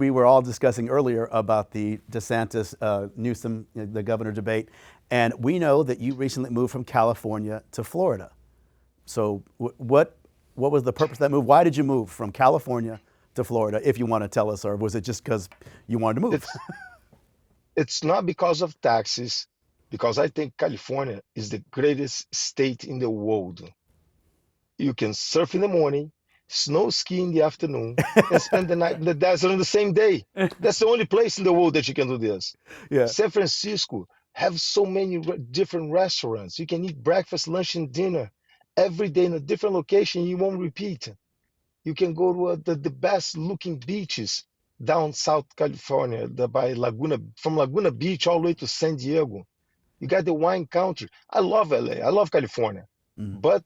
We were all discussing earlier about the DeSantis Newsom, the governor debate, and we know that you recently moved from California to Florida. So what was the purpose of that move? Why did you move from California to Florida, if you want to tell us, or was it just because you wanted to move? It's it's not because of taxes, because I think California is the greatest state in the world. You can surf in the morning, snow ski in the afternoon, and spend the night in the desert on the same day. That's the only place in the world that you can do this. Yeah. San Francisco have so many different restaurants. You can eat breakfast, lunch, and dinner every day in a different location. You won't repeat. You can go to the best looking beaches down South California, by Laguna, from Laguna Beach all the way to San Diego. You got the wine country. I love LA. I love California. Mm. But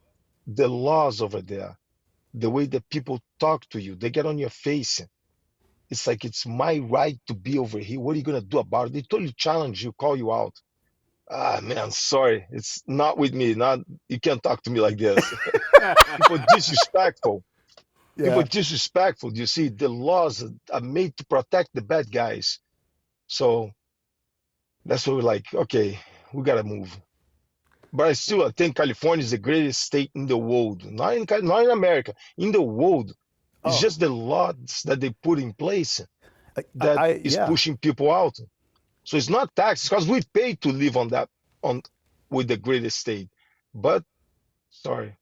the laws over there, the way that people talk to you, they get on your face. It's like it's my right to be over here. What are you gonna do about it? They totally challenge you, call you out. Ah man, sorry. It's not with me. Not you can't talk to me like this. People disrespectful. People Yeah. disrespectful. You see, the laws are made to protect the bad guys. So that's what we're like, okay, we gotta move. But I think California is the greatest state in the world. Not in America, in the world. It's Oh, just the laws that they put in place that is yeah. pushing people out. So it's not taxes because we pay to live on with the greatest state. But sorry,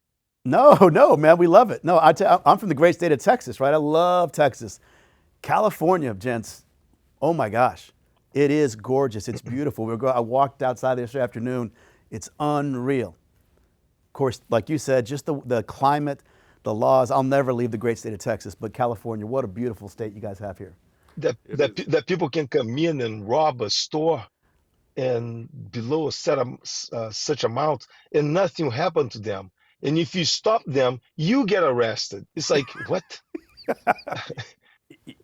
No, no, man, we love it. No, I'm from the great state of Texas, right? I love Texas. California, gents, oh my gosh, it is gorgeous. It's beautiful. I walked outside yesterday afternoon. It's unreal. Of course, like you said, just the climate, the laws. I'll never leave the great state of Texas, but California, what a beautiful state you guys have here. It is. that people can come in and rob a store and below a such amount and nothing will happen to them. And if you stop them, you get arrested. It's like what?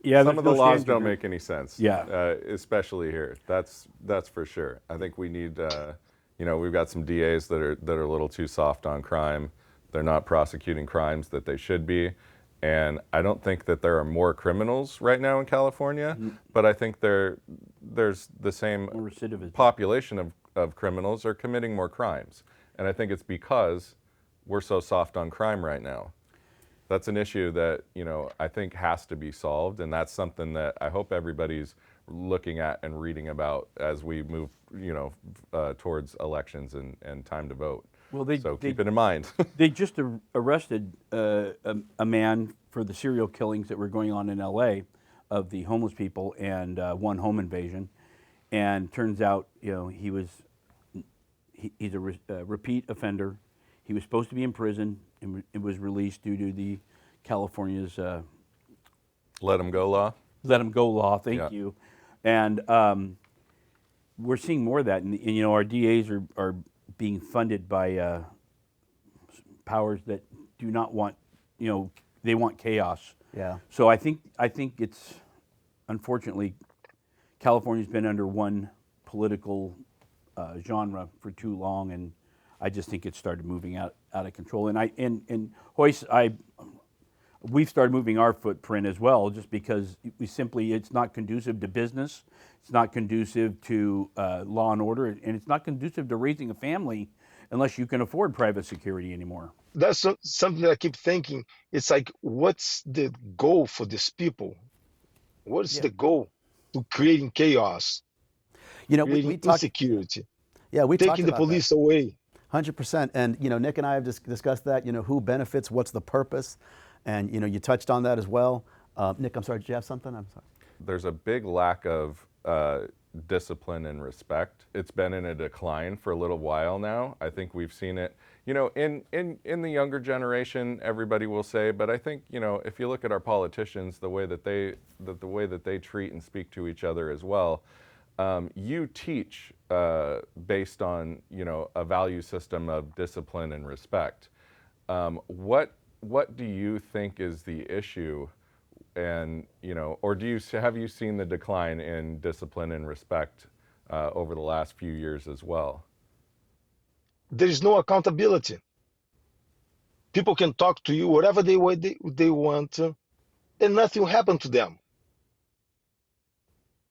Yeah, Some there's of the no laws standard, don't right? make any sense, Yeah. especially here. That's for sure. I think we need, we've got some DAs that are a little too soft on crime. They're not prosecuting crimes that they should be, and I don't think that there are more criminals right now in California. But I think there's the same More recidivism. population of criminals are committing more crimes, and I think it's because we're so soft on crime right now. That's an issue that I think has to be solved, and that's something that I hope everybody's looking at and reading about as we move towards elections and time to vote. Well, So keep it in mind. they just arrested a man for the serial killings that were going on in L.A. of the homeless people and one home invasion, and turns out he's a repeat offender. He was supposed to be in prison and was released due to the California's Let them go law. let him go law. Thank Yeah. you. And we're seeing more of that. And our DAs are being funded by powers that do not want, they want chaos. Yeah. So I think it's, unfortunately, California's been under one political genre for too long, and I just think it started moving out of control. And Hoist, we've started moving our footprint as well, just because it's not conducive to business, it's not conducive to law and order, and it's not conducive to raising a family unless you can afford private security anymore. That's something that I keep thinking. It's like, what's the goal for these people? What is Yeah. the goal to creating chaos, We creating talked. insecurity, Yeah, we talked taking the about that. police away? 100%. And Nick and I have discussed that. Who benefits? What's the purpose? And you touched on that as well. Nick, I'm sorry. Did you have something? I'm sorry. There's a big lack of discipline and respect. It's been in a decline for a little while now. I think we've seen it, in the younger generation, everybody will say, but I think, if you look at our politicians, the way that they treat and speak to each other as well, you teach based on, a value system of discipline and respect. What do you think is the issue? And or have you seen the decline in discipline and respect over the last few years as well? There is no accountability. People can talk to you whatever they want, and nothing will happen to them.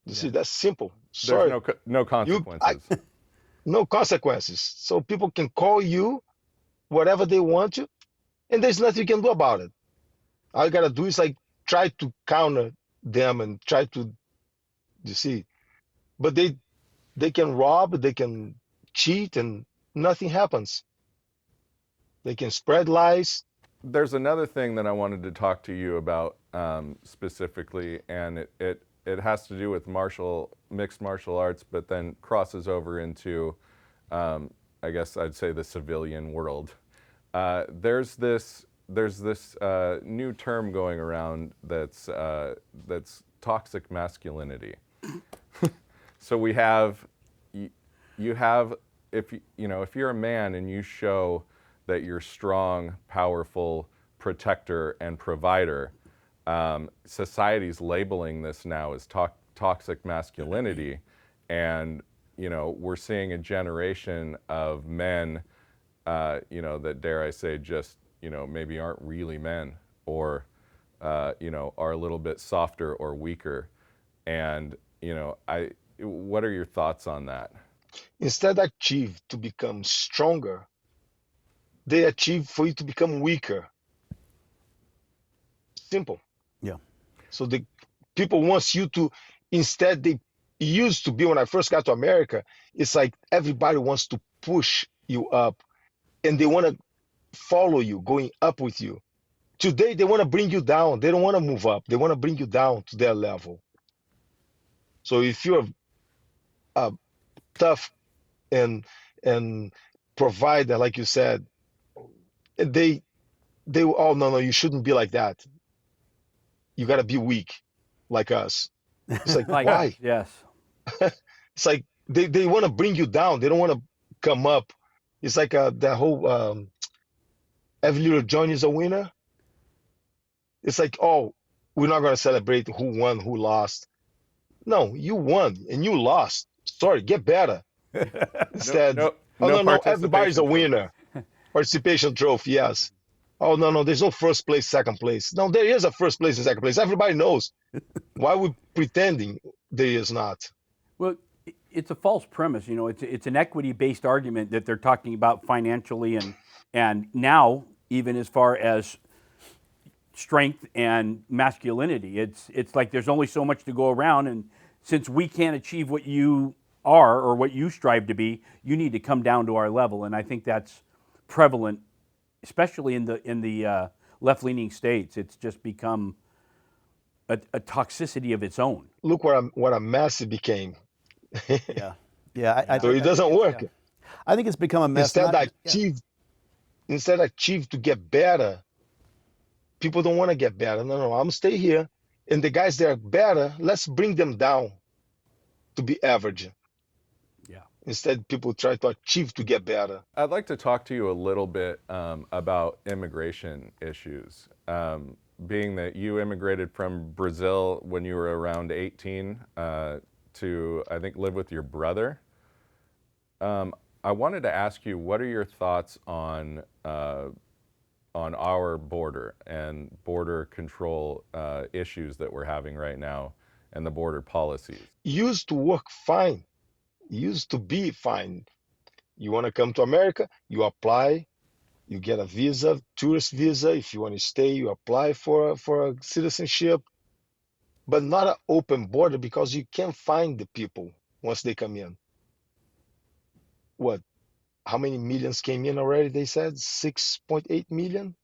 You see, that's simple. There's Sorry, no you, I, consequences. no consequences. So people can call you whatever they want to, and there's nothing you can do about it. All you gotta do is like try to counter them and try to, you see, but they can rob, they can cheat, and nothing happens. They can spread lies. There's another thing that I wanted to talk to you about specifically, and it has to do with mixed martial arts, but then crosses over into, I guess I'd say, the civilian world. There's this new term going around that's toxic masculinity. So we have you have if you're a man and you show that you're strong, powerful, protector, and provider, society's labeling this now as toxic masculinity, and we're seeing a generation of men, that, dare I say, just maybe aren't really men, or are a little bit softer or weaker, and what are your thoughts on that? Instead achieve to become stronger, they achieve for you to become weaker. Simple. Yeah. So the people wants you to, instead they used to be, when I first got to America, it's like everybody wants to push you up and they want to follow you, going up with you. Today they want to bring you down. They don't want to move up. They want to bring you down to their level. So if you're tough and provider, like you said, they oh no, you shouldn't be like that. You got to be weak like us. It's like, Like, why? yes. It's like they want to bring you down. They don't want to come up. It's like that whole every little Johnny is a winner. It's like, oh, we're not going to celebrate who won, who lost. No, you won and you lost. Sorry, get better. Instead, oh no, everybody's a winner. Participation trophy, yes. Oh no, there's no first place, second place. No, there is a first place and second place. Everybody knows. Why are we pretending there is not? Well, it's a false premise. It's an equity-based argument that they're talking about financially, and now even as far as strength and masculinity. It's like there's only so much to go around, and since we can't achieve what you are or what you strive to be, you need to come down to our level. And I think that's prevalent, especially in the left-leaning states. It's just become a toxicity of its own. Look what a mess it became. Yeah. So it doesn't work. Yeah. I think it's become a mess. Instead achieve to get better, people don't want to get better. No, I'm gonna stay here. And the guys that are better, let's bring them down to be average. Yeah. Instead, people try to achieve to get better. I'd like to talk to you a little bit about immigration issues. Being that you immigrated from Brazil when you were around 18 to, I think, live with your brother. I wanted to ask you, what are your thoughts on our border and border control issues that we're having right now, and the border policies? Used to work fine. Used to be fine. You want to come to America, you apply, you get a visa, tourist visa. If you want to stay, you apply for a citizenship, but not an open border because you can't find the people once they come in. What? How many millions came in already? They said 6.8 million.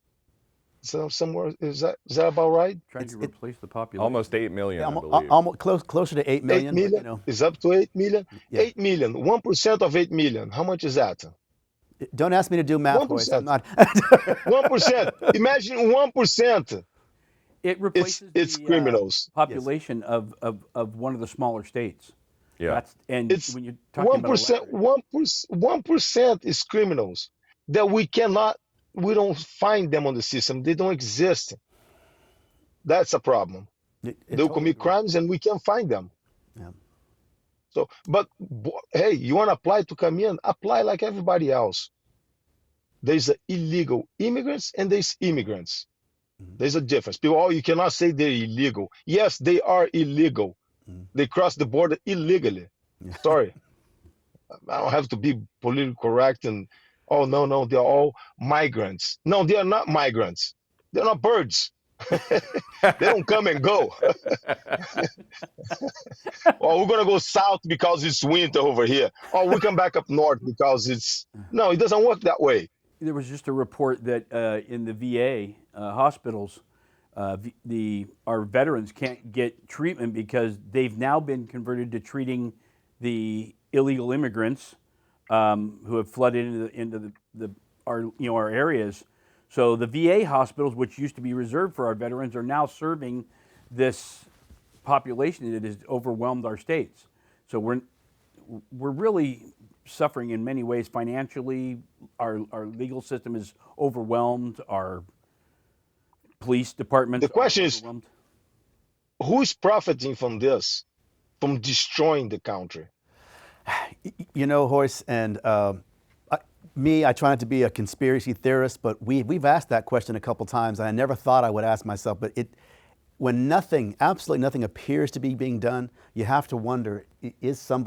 So somewhere is that about right? Trying to replace the population. Almost 8 million, I believe. Almost closer to 8 million. 8 million is up to 8 million. Yeah. 8 million. 1% of 8 million. How much is that? Don't ask me to do math, 1%. Hoist. I'm not. 1%. Imagine 1%. It replaces it's the criminals. population of one of the smaller states. Yeah. When you're talking 1%. 1% is criminals that we don't find them on the system. They don't exist. That's a problem. They'll commit crimes and we can't find them. Yeah. So, but hey, you want to apply to come in? Apply like everybody else. There's illegal immigrants and there's immigrants. There's a difference. People, you cannot say they're illegal. Yes, they are illegal. They cross the border illegally. Sorry, I don't have to be politically correct and oh no, no, they're all migrants. No, they are not migrants. They're not birds. They don't come and go. Or we're gonna go south because it's winter over here. Or we come back up north because it's no, it doesn't work that way. There was just a report that in the VA hospitals, our veterans can't get treatment because they've now been converted to treating the illegal immigrants who have flooded into our areas. So the VA hospitals, which used to be reserved for our veterans, are now serving this population that has overwhelmed our states. So we're really suffering in many ways financially. Our legal system is overwhelmed. Our police departments The question are is, overwhelmed. who's profiting from this, from destroying the country? You know, Hoist, and I try not to be a conspiracy theorist, but we've asked that question a couple times, and I never thought I would ask myself. But when nothing, absolutely nothing appears to be being done, you have to wonder, is some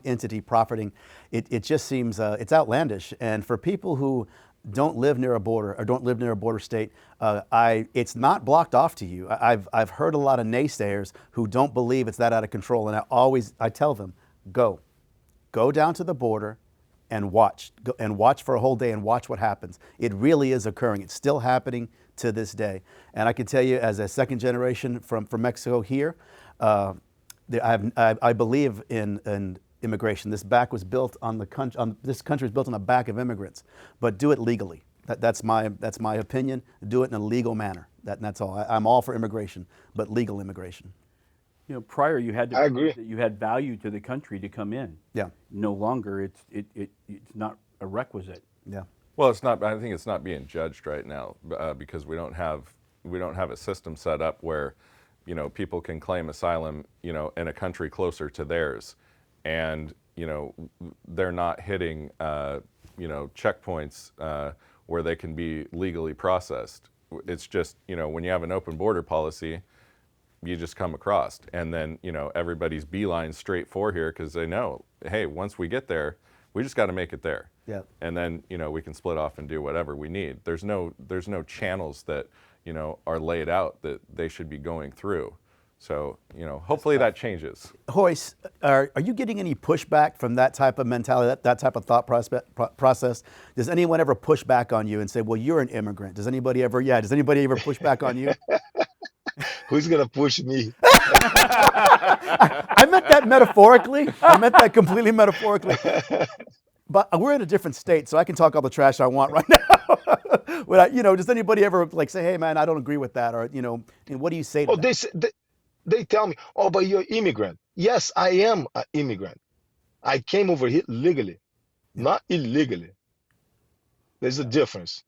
entity profiting? It just seems, it's outlandish. And for people who don't live near a border or don't live near a border state, it's not blocked off to you. I've heard a lot of naysayers who don't believe it's that out of control. And I tell them, go down to the border and watch for a whole day and watch what happens. It really is occurring. It's still happening to this day. And I can tell you, as a second generation from Mexico here, I believe in immigration. This country was built on the back of immigrants, but do it legally. That's my opinion. Do it in a legal manner. That's all. I'm all for immigration, but legal immigration. You know, prior you had to I prove agree. that you had value to the country to come in. Yeah. No longer it's not a requisite. Yeah. Well, it's not. I think it's not being judged right now because we don't have a system set up where, people can claim asylum, in a country closer to theirs, and they're not hitting, checkpoints where they can be legally processed. It's just when you have an open border policy, you just come across, and then everybody's beeline straight for here because they know, hey, once we get there, we just got to make it there. Yeah. And then we can split off and do whatever we need. There's no channels that are laid out that they should be going through. So hopefully that changes. Hoist, are you getting any pushback from that type of mentality, that type of thought process? Does anyone ever push back on you and say, well, you're an immigrant? Does anybody ever push back on you? Who's gonna push me? I meant that metaphorically. I meant that completely metaphorically. But we're in a different state, so I can talk all the trash I want right now. Does anybody ever say, "Hey, man, I don't agree with that," or and what do you say to that? They tell me, oh, but you're immigrant. Yes, I am an immigrant. I came over here legally, not illegally. There's a difference.